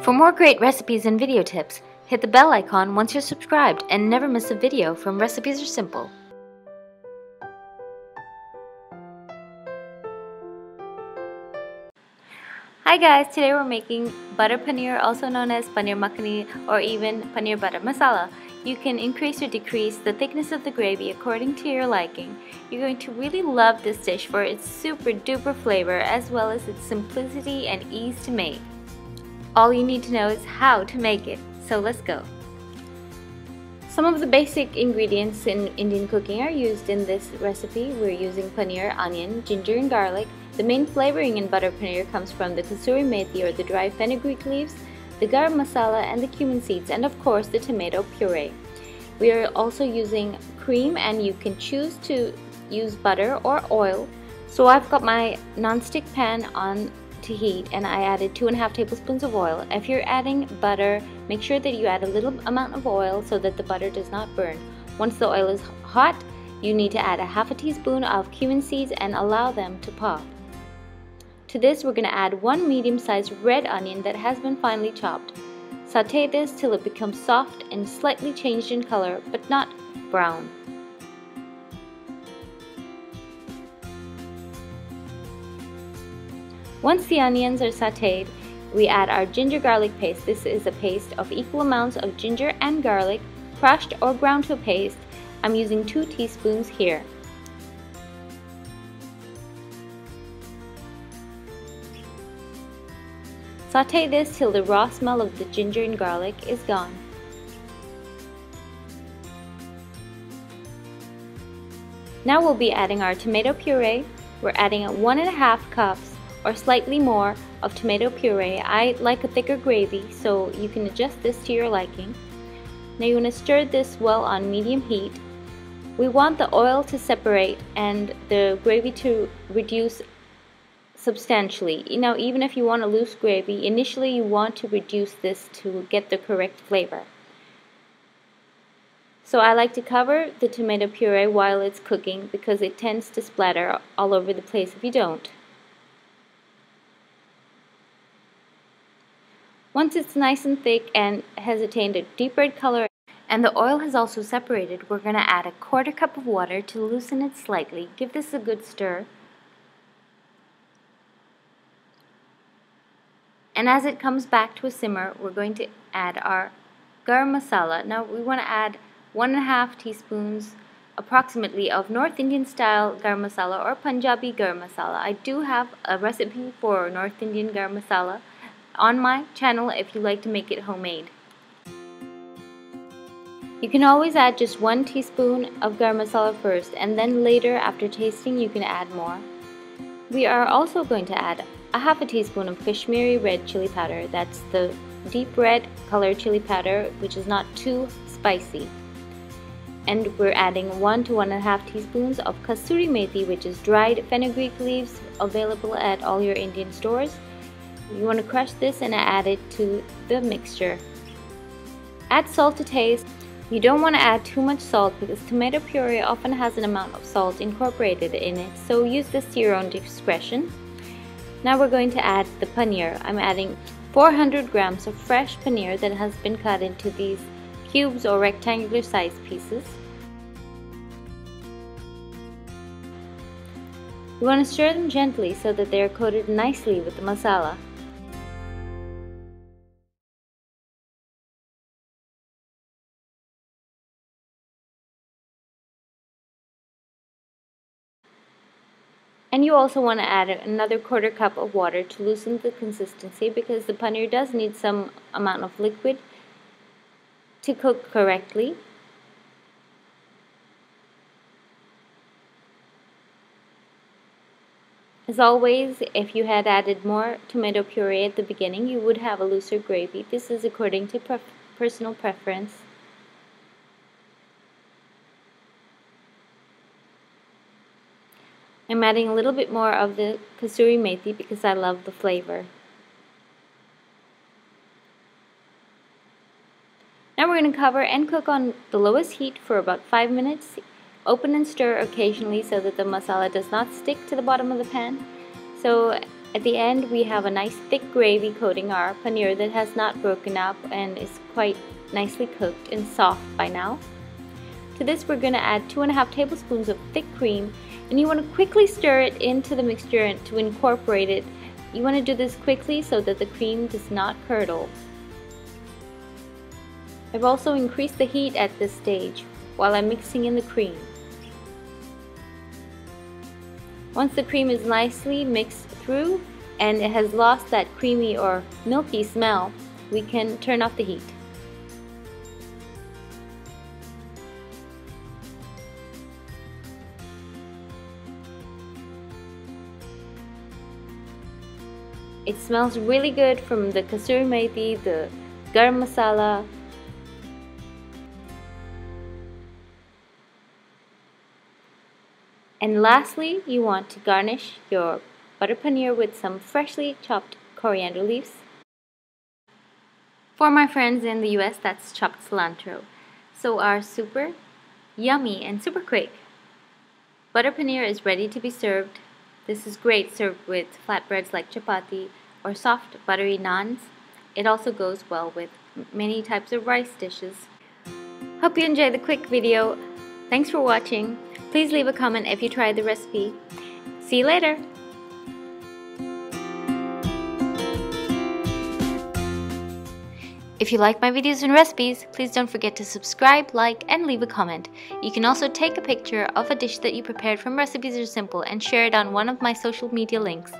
For more great recipes and video tips, hit the bell icon once you're subscribed and never miss a video from Recipes Are Simple. Hi guys, today we're making butter paneer, also known as paneer makhani or even paneer butter masala. You can increase or decrease the thickness of the gravy according to your liking. You're going to really love this dish for its super duper flavor as well as its simplicity and ease to make. All you need to know is how to make it, so let's go. Some of the basic ingredients in Indian cooking are used in this recipe. We're using paneer, onion, ginger and garlic. The main flavoring in butter paneer comes from the kasuri methi or the dry fenugreek leaves, the garam masala and the cumin seeds, and of course the tomato puree. We are also using cream, and you can choose to use butter or oil. So I've got my non-stick pan on to heat and I added 2.5 tablespoons of oil. If you're adding butter, make sure that you add a little amount of oil so that the butter does not burn. Once the oil is hot, you need to add a half a teaspoon of cumin seeds and allow them to pop. To this, we're going to add 1 medium-sized red onion that has been finely chopped. Saute this till it becomes soft and slightly changed in color, but not brown. Once the onions are sauteed, we add our ginger garlic paste. This is a paste of equal amounts of ginger and garlic, crushed or ground to a paste. I'm using 2 teaspoons here. Saute this till the raw smell of the ginger and garlic is gone. Now we'll be adding our tomato puree. We're adding 1.5 cups or slightly more of tomato puree. I like a thicker gravy, so you can adjust this to your liking. Now you want to stir this well on medium heat. We want the oil to separate and the gravy to reduce substantially. Now, even if you want a loose gravy, initially you want to reduce this to get the correct flavor. So I like to cover the tomato puree while it's cooking because it tends to splatter all over the place if you don't. Once it's nice and thick and has attained a deep red color and the oil has also separated, we're going to add 1/4 cup of water to loosen it slightly. Give this a good stir. And as it comes back to a simmer, we're going to add our garam masala. Now we want to add 1.5 teaspoons approximately of North Indian style garam masala or Punjabi garam masala. I do have a recipe for North Indian garam masala on my channel if you like to make it homemade. You can always add just 1 teaspoon of garam masala first, and then later after tasting you can add more. We are also going to add 1/2 teaspoon of Kashmiri red chili powder. That's the deep red color chili powder, which is not too spicy. And we're adding 1 to 1.5 teaspoons of kasuri methi, which is dried fenugreek leaves, available at all your Indian stores. You want to crush this and add it to the mixture. Add salt to taste. You don't want to add too much salt because tomato puree often has an amount of salt incorporated in it, so use this to your own discretion. Now we're going to add the paneer. I'm adding 400 grams of fresh paneer that has been cut into these cubes or rectangular sized pieces. You want to stir them gently so that they are coated nicely with the masala. And you also want to add another 1/4 cup of water to loosen the consistency because the paneer does need some amount of liquid to cook correctly. As always, if you had added more tomato puree at the beginning, you would have a looser gravy. This is according to personal preference. I'm adding a little bit more of the kasuri methi because I love the flavor. Now we're going to cover and cook on the lowest heat for about 5 minutes. Open and stir occasionally so that the masala does not stick to the bottom of the pan. So At the end, we have a nice thick gravy coating our paneer that has not broken up and is quite nicely cooked and soft by now. To this, we're going to add 2.5 tablespoons of thick cream, and you want to quickly stir it into the mixture and to incorporate it. You want to do this quickly so that the cream does not curdle. I've also increased the heat at this stage while I'm mixing in the cream. Once the cream is nicely mixed through and it has lost that creamy or milky smell, we can turn off the heat. It smells really good from the kasuri methi, the garam masala. And lastly, you want to garnish your butter paneer with some freshly chopped coriander leaves. For my friends in the US, that's chopped cilantro. So our super yummy and super quick butter paneer is ready to be served. This is great served with flatbreads like chapati or soft buttery naans. It also goes well with many types of rice dishes. Hope you enjoyed the quick video. Thanks for watching. Please leave a comment if you tried the recipe. See you later! If you like my videos and recipes, please don't forget to subscribe, like, and leave a comment. You can also take a picture of a dish that you prepared from Recipes Are Simple and share it on one of my social media links.